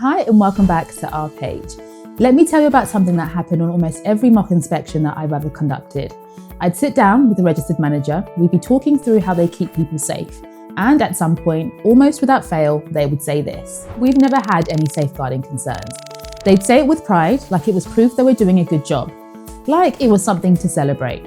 Hi and welcome back to our page. Let me tell you about something that happened on almost every mock inspection that I've ever conducted. I'd sit down with the registered manager, we'd be talking through how they keep people safe, and at some point, almost without fail, they would say this: "We've never had any safeguarding concerns." They'd say it with pride, like it was proof they were doing a good job, like it was something to celebrate.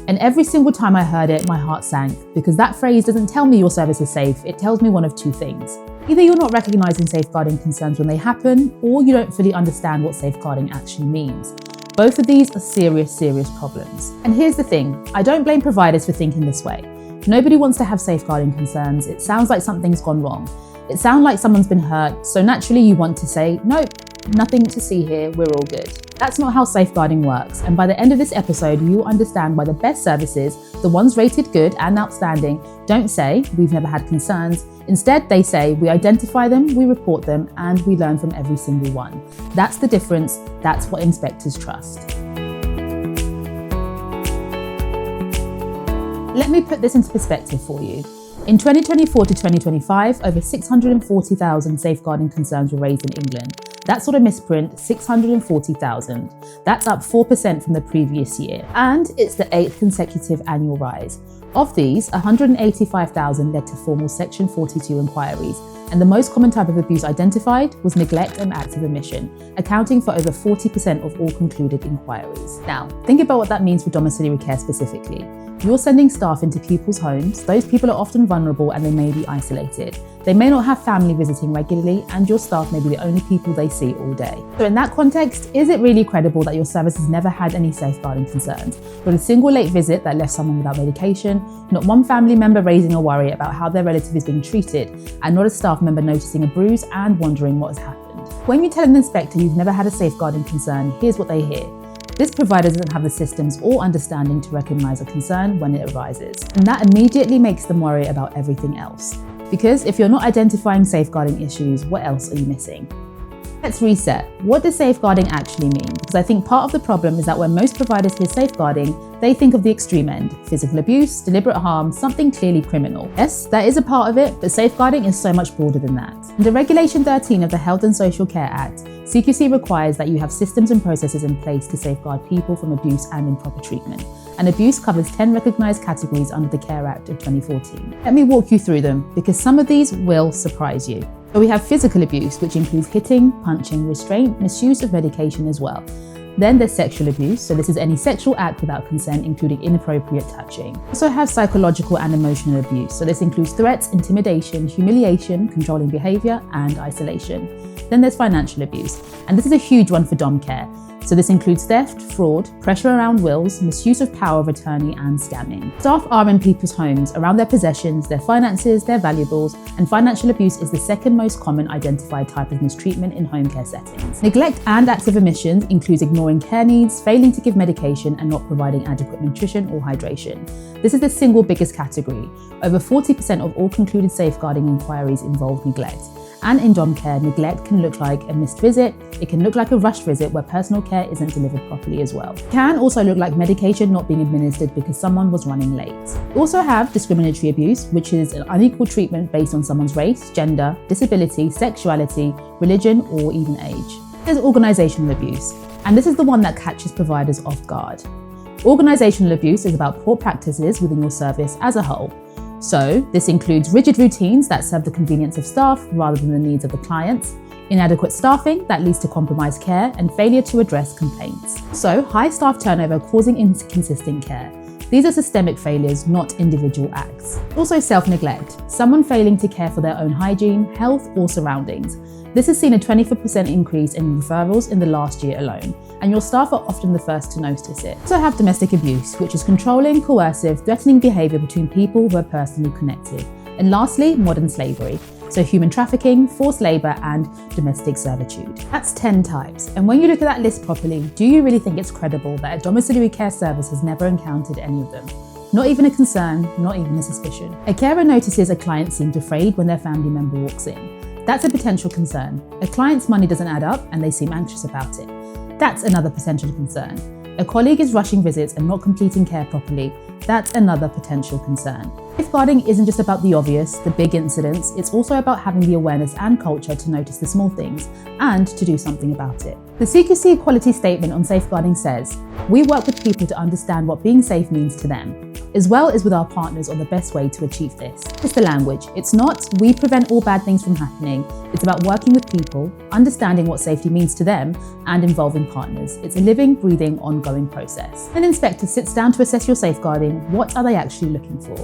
And every single time I heard it, my heart sank, because that phrase doesn't tell me your service is safe, it tells me one of two things. Either you're not recognising safeguarding concerns when they happen, or you don't fully understand what safeguarding actually means. Both of these are serious problems. And here's the thing, I don't blame providers for thinking this way. Nobody wants to have safeguarding concerns. It sounds like something's gone wrong. It sounds like someone's been hurt, so naturally you want to say, nope, nothing to see here, we're all good. That's not how safeguarding works, and by the end of this episode, you'll understand why the best services, the ones rated good and outstanding, don't say, "We've never had concerns." Instead, they say, "We identify them, we report them, and we learn from every single one." That's the difference. That's what inspectors trust. Let me put this into perspective for you. In 2024 to 2025, over 640,000 safeguarding concerns were raised in England. That's not a misprint, 640,000. That's up 4% from the previous year. And it's the 8th consecutive annual rise. Of these, 185,000 led to formal Section 42 inquiries. And the most common type of abuse identified was neglect and acts of omission, accounting for over 40% of all concluded inquiries. Now, think about what that means for domiciliary care specifically. You're sending staff into people's homes. Those people are often vulnerable and they may be isolated. They may not have family visiting regularly, and your staff may be the only people they see all day. So in that context, is it really credible that your service has never had any safeguarding concerns? Not a single late visit that left someone without medication, not one family member raising a worry about how their relative is being treated, and not a staff member noticing a bruise and wondering what has happened. When you tell an inspector you've never had a safeguarding concern, here's what they hear. This provider doesn't have the systems or understanding to recognise a concern when it arises. And that immediately makes them worry about everything else. Because if you're not identifying safeguarding issues, what else are you missing? Let's reset. What does safeguarding actually mean? Because I think part of the problem is that when most providers hear safeguarding, they think of the extreme end: physical abuse, deliberate harm, something clearly criminal. Yes, that is a part of it, but safeguarding is so much broader than that. Under Regulation 13 of the Health and Social Care Act, CQC requires that you have systems and processes in place to safeguard people from abuse and improper treatment. And abuse covers 10 recognised categories under the Care Act of 2014. Let me walk you through them, because some of these will surprise you. So we have physical abuse, which includes hitting, punching, restraint, misuse of medication as well. Then there's sexual abuse, so this is any sexual act without consent, including inappropriate touching. We also have psychological and emotional abuse, so this includes threats, intimidation, humiliation, controlling behaviour, and isolation. Then there's financial abuse, and this is a huge one for dom care. So this includes theft, fraud, pressure around wills, misuse of power of attorney, and scamming. Staff are in people's homes, around their possessions, their finances, their valuables, and financial abuse is the second most common identified type of mistreatment in home care settings. Neglect and acts of omission includes ignoring care needs, failing to give medication, and not providing adequate nutrition or hydration. This is the single biggest category. Over 40% of all concluded safeguarding inquiries involve neglect. And in dom care, neglect can look like a missed visit, it can look like a rushed visit where personal care isn't delivered properly as well. It can also look like medication not being administered because someone was running late. We also have discriminatory abuse, which is an unequal treatment based on someone's race, gender, disability, sexuality, religion, or even age. There's organisational abuse, and this is the one that catches providers off guard. Organisational abuse is about poor practices within your service as a whole. So this includes rigid routines that serve the convenience of staff rather than the needs of the clients, inadequate staffing that leads to compromised care, and failure to address complaints. So high staff turnover causing inconsistent care. These are systemic failures, not individual acts. Also self-neglect, someone failing to care for their own hygiene, health, or surroundings. This has seen a 24% increase in referrals in the last year alone, and your staff are often the first to notice it. We also have domestic abuse, which is controlling, coercive, threatening behaviour between people who are personally connected. And lastly, modern slavery, so human trafficking, forced labour, and domestic servitude. That's 10 types, and when you look at that list properly, do you really think it's credible that a domiciliary care service has never encountered any of them? Not even a concern, not even a suspicion. A carer notices a client seems afraid when their family member walks in. That's a potential concern. A client's money doesn't add up and they seem anxious about it. That's another potential concern. A colleague is rushing visits and not completing care properly. That's another potential concern. If Safeguarding isn't just about the obvious, the big incidents, it's also about having the awareness and culture to notice the small things and to do something about it. The CQC Quality Statement on Safeguarding says, we work with people to understand what being safe means to them, as well as with our partners on the best way to achieve this. It's the language. It's not, we prevent all bad things from happening. It's about working with people, understanding what safety means to them, and involving partners. It's a living, breathing, ongoing process. An inspector sits down to assess your safeguarding. What are they actually looking for?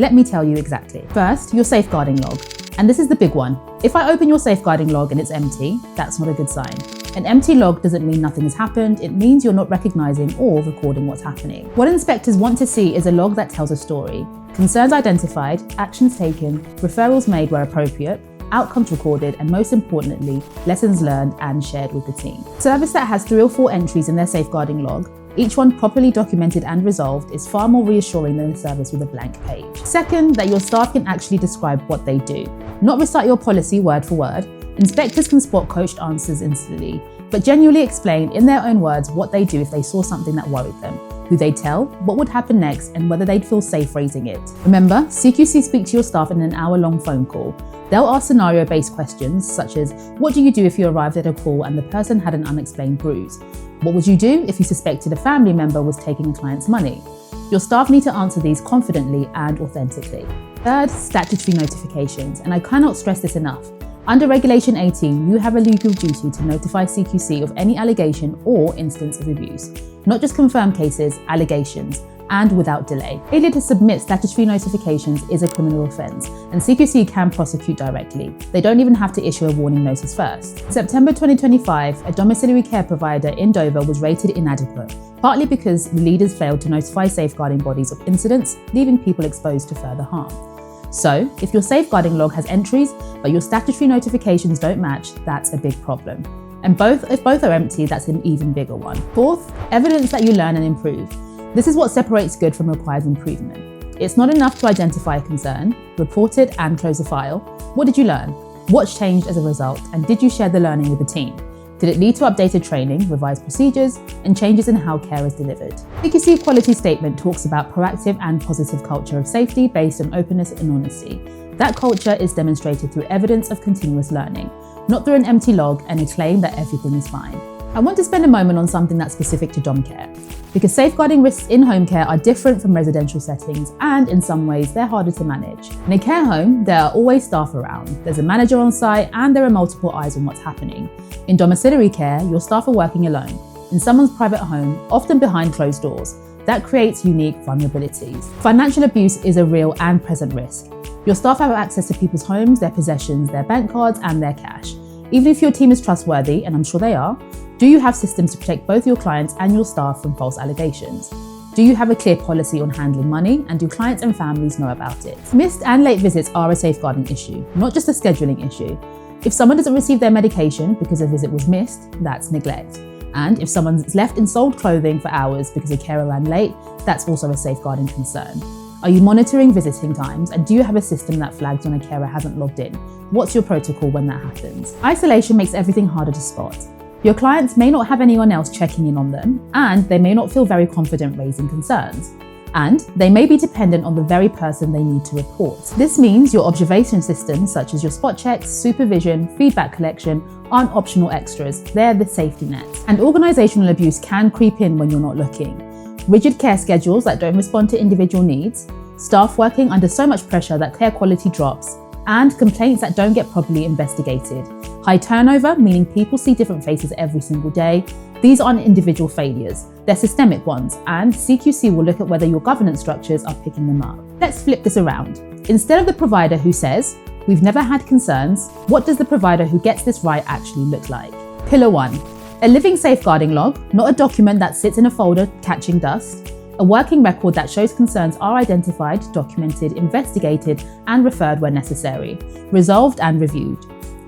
Let me tell you exactly. First, your safeguarding log. And this is the big one. If I open your safeguarding log and it's empty, that's not a good sign. An empty log doesn't mean nothing has happened, it means you're not recognising or recording what's happening. What inspectors want to see is a log that tells a story. Concerns identified, actions taken, referrals made where appropriate, outcomes recorded, and most importantly, lessons learned and shared with the team. A service that has 3 or 4 entries in their safeguarding log, each one properly documented and resolved, is far more reassuring than a service with a blank page. Second, that your staff can actually describe what they do. Not recite your policy word for word. Inspectors can spot coached answers instantly, but genuinely explain in their own words what they do if they saw something that worried them, who they'd tell, what would happen next, and whether they'd feel safe raising it. Remember, CQC speak to your staff in an hour-long phone call. They'll ask scenario-based questions such as, what do you do if you arrived at a call and the person had an unexplained bruise? What would you do if you suspected a family member was taking a client's money? Your staff need to answer these confidently and authentically. Third, statutory notifications, and I cannot stress this enough. Under Regulation 18, you have a legal duty to notify CQC of any allegation or instance of abuse, not just confirmed cases, allegations, and without delay. Failure to submit statutory notifications is a criminal offence, and CQC can prosecute directly. They don't even have to issue a warning notice first. In September 2025, a domiciliary care provider in Dover was rated inadequate, partly because the leaders failed to notify safeguarding bodies of incidents, leaving people exposed to further harm. So, if your safeguarding log has entries, but your statutory notifications don't match, that's a big problem. And if both are empty, that's an even bigger one. Fourth, evidence that you learn and improve. This is what separates good from requires improvement. It's not enough to identify a concern, report it, and close a file. What did you learn? What's changed as a result? And did you share the learning with the team? Did it lead to updated training, revised procedures, and changes in how care is delivered? CQC Quality Statement talks about proactive and positive culture of safety based on openness and honesty. That culture is demonstrated through evidence of continuous learning, not through an empty log and a claim that everything is fine. I want to spend a moment on something that's specific to dom care, because safeguarding risks in home care are different from residential settings, and in some ways they're harder to manage. In a care home, there are always staff around, there's a manager on site, and there are multiple eyes on what's happening. In domiciliary care, your staff are working alone, in someone's private home, often behind closed doors. That creates unique vulnerabilities. Financial abuse is a real and present risk. Your staff have access to people's homes, their possessions, their bank cards, and their cash. Even if your team is trustworthy, and I'm sure they are, do you have systems to protect both your clients and your staff from false allegations? Do you have a clear policy on handling money, and do clients and families know about it? Missed and late visits are a safeguarding issue, not just a scheduling issue. If someone doesn't receive their medication because a visit was missed, that's neglect. And if someone's left in sold clothing for hours because a carer ran late, that's also a safeguarding concern. Are you monitoring visiting times, and do you have a system that flags when a carer hasn't logged in? What's your protocol when that happens? Isolation makes everything harder to spot. Your clients may not have anyone else checking in on them, and they may not feel very confident raising concerns. And they may be dependent on the very person they need to report. This means your observation systems, such as your spot checks, supervision, feedback collection, aren't optional extras, they're the safety nets. And organisational abuse can creep in when you're not looking. Rigid care schedules that don't respond to individual needs, staff working under so much pressure that care quality drops, and complaints that don't get properly investigated. High turnover, meaning people see different faces every single day. These aren't individual failures, they're systemic ones, and CQC will look at whether your governance structures are picking them up. Let's flip this around. Instead of the provider who says, "We've never had concerns," what does the provider who gets this right actually look like? Pillar 1. A living safeguarding log, not a document that sits in a folder catching dust. A working record that shows concerns are identified, documented, investigated, and referred where necessary, resolved and reviewed.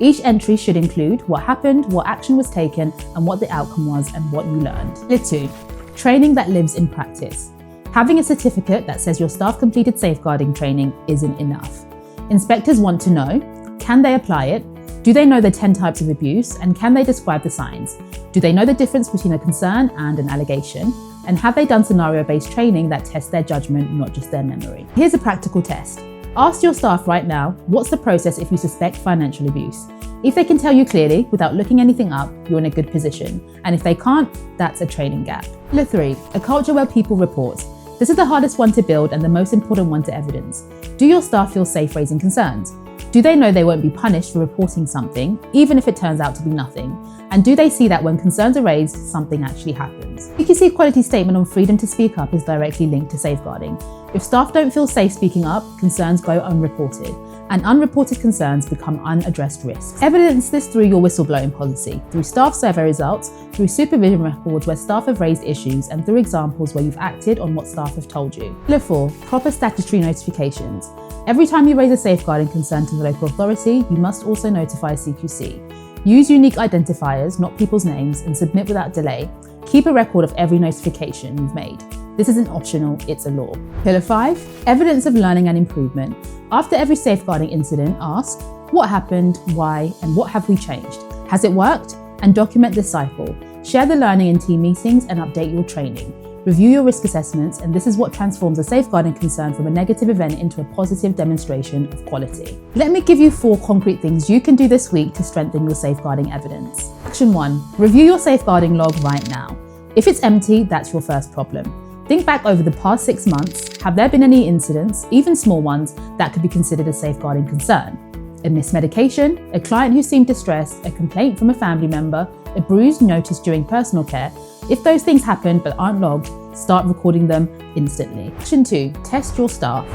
Each entry should include what happened, what action was taken, and what the outcome was and what you learned. Pillar 2. Training that lives in practice. Having a certificate that says your staff completed safeguarding training isn't enough. Inspectors want to know, can they apply it? Do they know the 10 types of abuse, and can they describe the signs? Do they know the difference between a concern and an allegation? And have they done scenario-based training that tests their judgment, not just their memory? Here's a practical test. Ask your staff right now, what's the process if you suspect financial abuse? If they can tell you clearly without looking anything up, you're in a good position. And if they can't, that's a training gap. Pillar 3, a culture where people report. This is the hardest one to build and the most important one to evidence. Do your staff feel safe raising concerns? Do they know they won't be punished for reporting something, even if it turns out to be nothing? And do they see that when concerns are raised, something actually happens? CQC Quality Statement on freedom to speak up is directly linked to safeguarding. If staff don't feel safe speaking up, concerns go unreported, and unreported concerns become unaddressed risks. Evidence this through your whistleblowing policy, through staff survey results, through supervision records where staff have raised issues, and through examples where you've acted on what staff have told you. Pillar 4, proper statutory notifications. Every time you raise a safeguarding concern to the local authority, you must also notify CQC. Use unique identifiers, not people's names, and submit without delay. Keep a record of every notification you've made. This isn't optional, it's a law. Pillar 5, evidence of learning and improvement. After every safeguarding incident, ask, what happened, why, and what have we changed? Has it worked? And document this cycle. Share the learning in team meetings and update your training. Review your risk assessments, and this is what transforms a safeguarding concern from a negative event into a positive demonstration of quality. Let me give you 4 concrete things you can do this week to strengthen your safeguarding evidence. Action 1, review your safeguarding log right now. If it's empty, that's your first problem. Think back over the past 6 months. Have there been any incidents, even small ones, that could be considered a safeguarding concern? A missed medication, a client who seemed distressed, a complaint from a family member, a bruise noticed during personal care. If those things happen but aren't logged, start recording them instantly. Action 2, test your staff.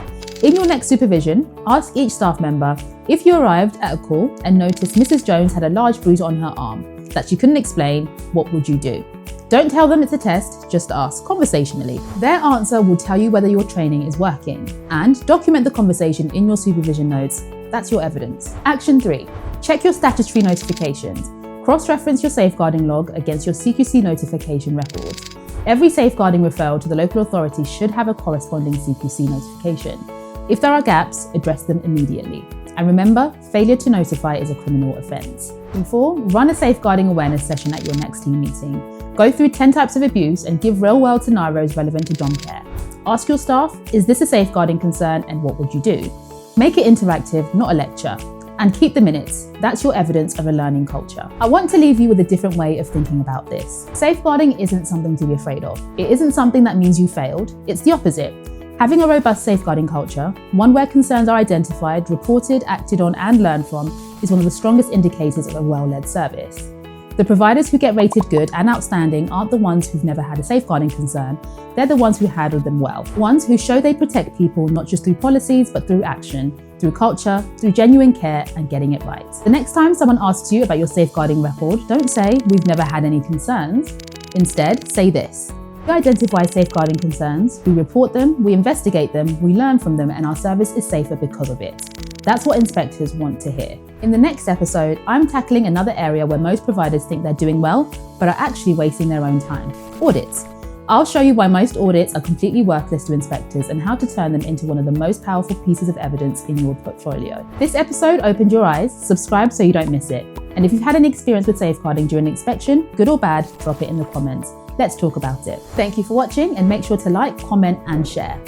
In your next supervision, ask each staff member, if you arrived at a call and noticed Mrs. Jones had a large bruise on her arm that she couldn't explain, what would you do? Don't tell them it's a test, just ask conversationally. Their answer will tell you whether your training is working. And document the conversation in your supervision notes. That's your evidence. Action 3, check your statutory notifications. Cross-reference your safeguarding log against your CQC notification records. Every safeguarding referral to the local authority should have a corresponding CQC notification. If there are gaps, address them immediately. And remember, failure to notify is a criminal offence. And 4, run a safeguarding awareness session at your next team meeting. Go through 10 types of abuse and give real-world scenarios relevant to dom care. Ask your staff, is this a safeguarding concern and what would you do? Make it interactive, not a lecture. And keep the minutes. That's your evidence of a learning culture. I want to leave you with a different way of thinking about this. Safeguarding isn't something to be afraid of. It isn't something that means you failed. It's the opposite. Having a robust safeguarding culture, one where concerns are identified, reported, acted on, and learned from, is one of the strongest indicators of a well-led service. The providers who get rated good and outstanding aren't the ones who've never had a safeguarding concern. They're the ones who handle them well. Ones who show they protect people not just through policies, but through action, through culture, through genuine care and getting it right. The next time someone asks you about your safeguarding record, don't say, we've never had any concerns. Instead, say this. We identify safeguarding concerns, we report them, we investigate them, we learn from them, and our service is safer because of it. That's what inspectors want to hear. In the next episode, I'm tackling another area where most providers think they're doing well, but are actually wasting their own time: audits. I'll show you why most audits are completely worthless to inspectors and how to turn them into one of the most powerful pieces of evidence in your portfolio. This episode opened your eyes. Subscribe so you don't miss it. And if you've had any experience with safeguarding during an inspection, good or bad, drop it in the comments. Let's talk about it. Thank you for watching and make sure to like, comment and share.